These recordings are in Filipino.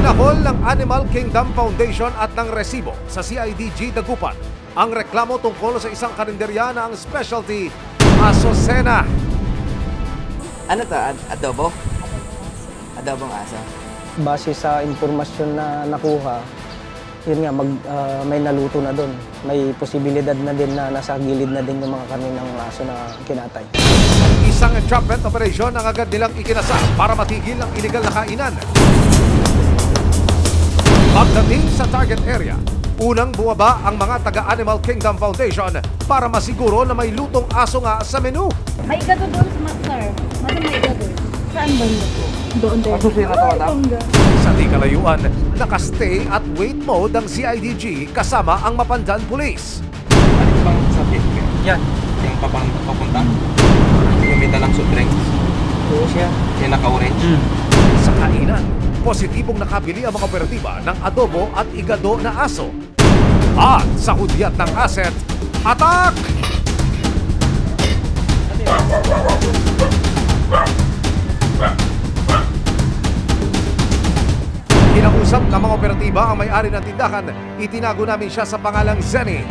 Pinahol ng Animal Kingdom Foundation at ng resibo sa CIDG Dagupan ang reklamo tungkol sa isang karinderya na ang specialty Asocena. Ano to? Adobo? Adobong aso? Base sa impormasyon na nakuha, yun nga, may naluto na doon. May posibilidad na din na nasa gilid na din yung mga karne ng aso na kinatay. Isang entrapment operation ang agad nilang ikinasa para matigil ang iligal na kainan. Pagdating sa target area, unang bumaba ang mga taga-Animal Kingdom Foundation para masiguro na may lutong aso nga sa menu. May igado doon, sir. May igado. Saan ba yun? Doon din. Masusin na to, madam? Sa di kalayuan, nakastay at wait mode ang CIDG kasama ang Mapandan Police. Ano bang sa picture? Yan. Yung papunta. Yung may dalang soft drinks. Oo siya. Yung naka-orange. Sa kainan, positibong nakabili ang mga operatiba ng adobo at igado na aso. At sa hudyat ng asset, attack! Kinausap ng mga operatiba ang may-ari ng tindahan, itinago namin siya sa pangalang Zenny.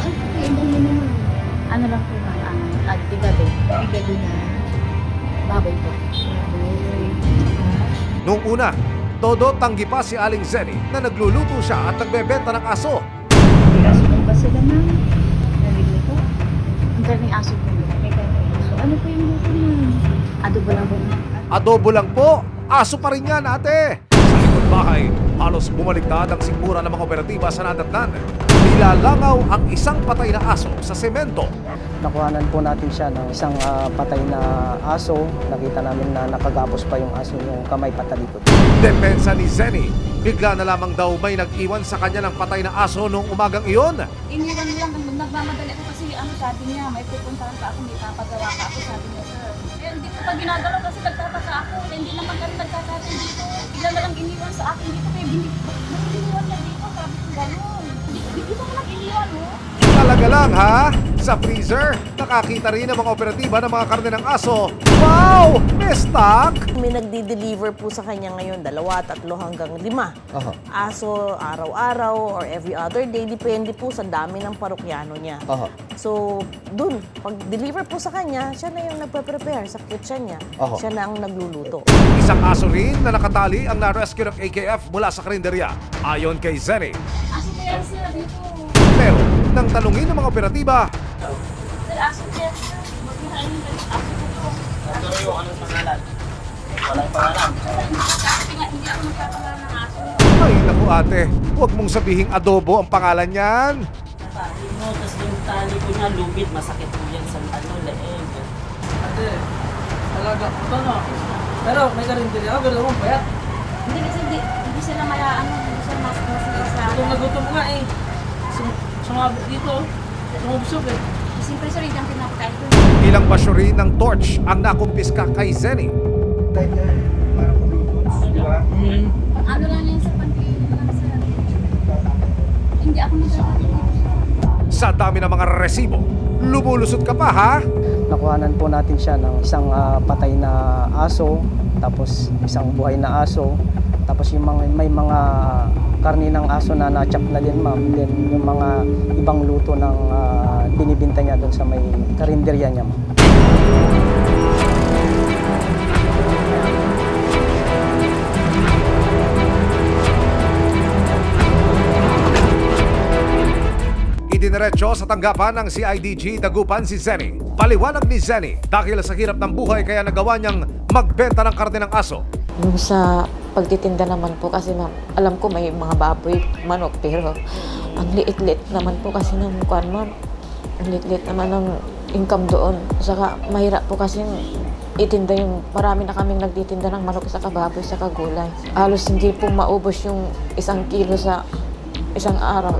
Ano lang po ang igado. Igado na baboy po. Noong una, todo tanggi pa si Aling Zenny na nagluluto siya at nagbebenta ng aso. Aso ba sila na? Nalilito? Ang karning aso po. May karning aso. Ano po yung luto na? Adobo lang po. Adobo lang po, aso pa rin yan ate. Sa likod bahay, halos bumaliktad ang sikmura ng mga operatiba sa nadatnan. Nilalangaw ang isang patay na aso sa semento. Nakuhanan po natin siya ng isang patay na aso. Nakita namin na nakagapos pa yung aso yung kamay patalikod. Depensa ni Zenny, bigla na lamang daw may nag-iwan sa kanya ng patay na aso noong umagang iyon. Iniwan lang, nagmamadali ako kasi sabi niya, may pupuntahan pa ako, may papagawa pa ako, sabi niya, sir. Eh, hindi ko pa ginagalaw kasi nagtataka ako, hindi naman kami nagkakatin dito. Bigla na lang iniwan sa akin dito, kaya iniwan niya dito, sabi ko gano'n. Hindi ko lang iniwan, oh. Talaga lang ha? Sa freezer, nakakita rin ang mga operatiba ng mga karne ng aso. Wow! May stock! May nagdi-deliver po sa kanya ngayon, 2, 3 hanggang 5. Aso, araw-araw or every other day, depende po sa dami ng parokyano niya. So, dun, pag deliver po sa kanya, siya na yung nagpe-prepare sa kitchen niya. Siya na ang nagluluto. Isang aso rin na nakatali ang na-rescue ng AKF mula sa karinderya. Ayon kay Zenny. Aso kaya sir dito. Pero, nang tanungin ng mga operatiba, Sir, aso kaya sir. Magkakain yung aso ko to. Ano yung anong pangalan? Walang pangalan. Hindi ako magpapangalan ng aso. ay naku ate, huwag mong sabihing adobo ang pangalan niyan. Natahin mo, tapos yung tali ko niya, lubid, masakit po yan sa leeg. Ate, talaga. Ito no. Pero may karinderya ako, pero naman payat. Hindi kasi hindi sila hindi sila mas sa Gutom na gutom nga eh. Sumabot dito. Sumubusog eh. Siyempre sir, hindi ang pinapakain ko. Ilang basyo rin ng torch ang nakumpiska kay Zenny. Ano lang yan sa pag-iin lang sir. Hindi ako magkakain. Sa dami ng mga resibo, lumulusot ka pa ha? Nakuhanan po natin siya ng isang patay na aso, tapos isang buhay na aso, tapos yung may mga karni ng aso na na-chop na din ma'am, then yung mga ibang luto ng binibinta niya doon sa may karinderya niya ma'am. Idiniretso sa tanggapan ng CIDG Dagupan si Zenny. Paliwanag ni Zenny, dahil sa hirap ng buhay kaya nagawa niyang magbenta ng karne ng aso. Yung sa pagtitinda naman po kasi alam ko may mga baboy, manok, pero ang liit-liit naman po kasi ng mukhaan ma'am. Ang liit-liit naman ng income doon. Saka mahirap po kasi itinda yung, marami na kaming nagtitinda ng manok sa baboy, sa gulay. Halos hindi po maubos yung 1 kilo sa isang araw,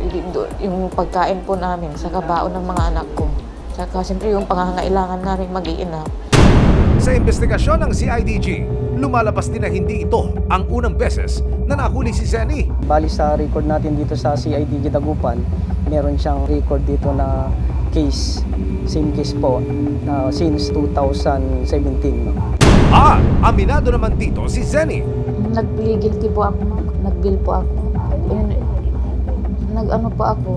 yung pagkain po namin sa kabaon ng mga anak ko. Saka siyempre yung pangangailangan namin mag-iina. Sa investigasyon ng CIDG, lumalabas din na hindi ito ang unang beses na nahuli si Zenny. Bali sa record natin dito sa CIDG Dagupan, meron siyang record dito na case, same case po, since 2017. Aminado naman dito si Zenny. Nag-plea guilty po ako. Nag-bill po ako. Nag-ano po ako.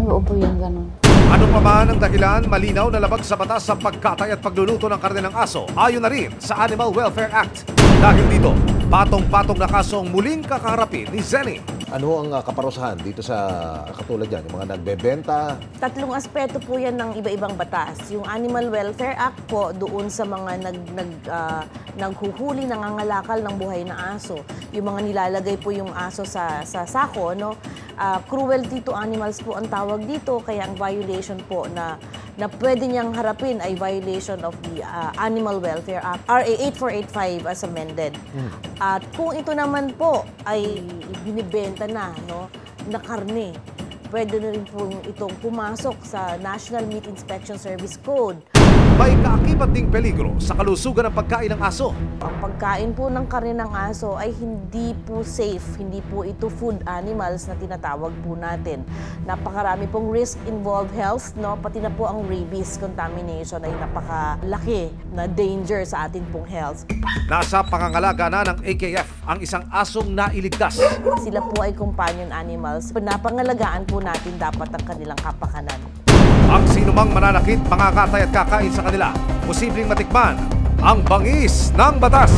Oo po yung ganun. Ano pa man ang dahilan, malinaw na labag sa batas sa pagkatay at pagluluto ng karne ng aso ayon na rin sa Animal Welfare Act. Dahil dito, patong-patong na kaso ang muling kakaharapin ni Zenny. Ano ang kaparusahan dito sa katulad yan? Yung mga nagbebenta? Tatlong aspeto po yan ng iba-ibang batas. Yung Animal Welfare Act po, doon sa mga naghuhuli, nangangalakal ng buhay na aso. Yung mga nilalagay po yung aso sa sako, no? Cruelty to animals po ang tawag dito, kaya ang violation po na pwede niyang harapin ay violation of the Animal Welfare Act, RA 8485 as amended. At kung ito naman po ay binibenta na, no, na karne, pwede na rin po itong pumasok sa National Meat Inspection Service Code. May kaakibat ding peligro sa kalusugan ng pagkain ng aso. Ang pagkain po ng karne ng aso ay hindi po safe, hindi po ito food animals na tinatawag po natin. Napakarami pong risk involved health, no? Pati na po ang rabies contamination ay napakalaki na danger sa atin pong health. Nasa pangangalaga na ng AKF ang isang asong nailigtas. Sila po ay companion animals. Napangalagaan po natin dapat ang kanilang kapakanan. Ang sinumang mananakit, mangakatay at kakain sa kanila, posibleng matikman ang bangis ng batas.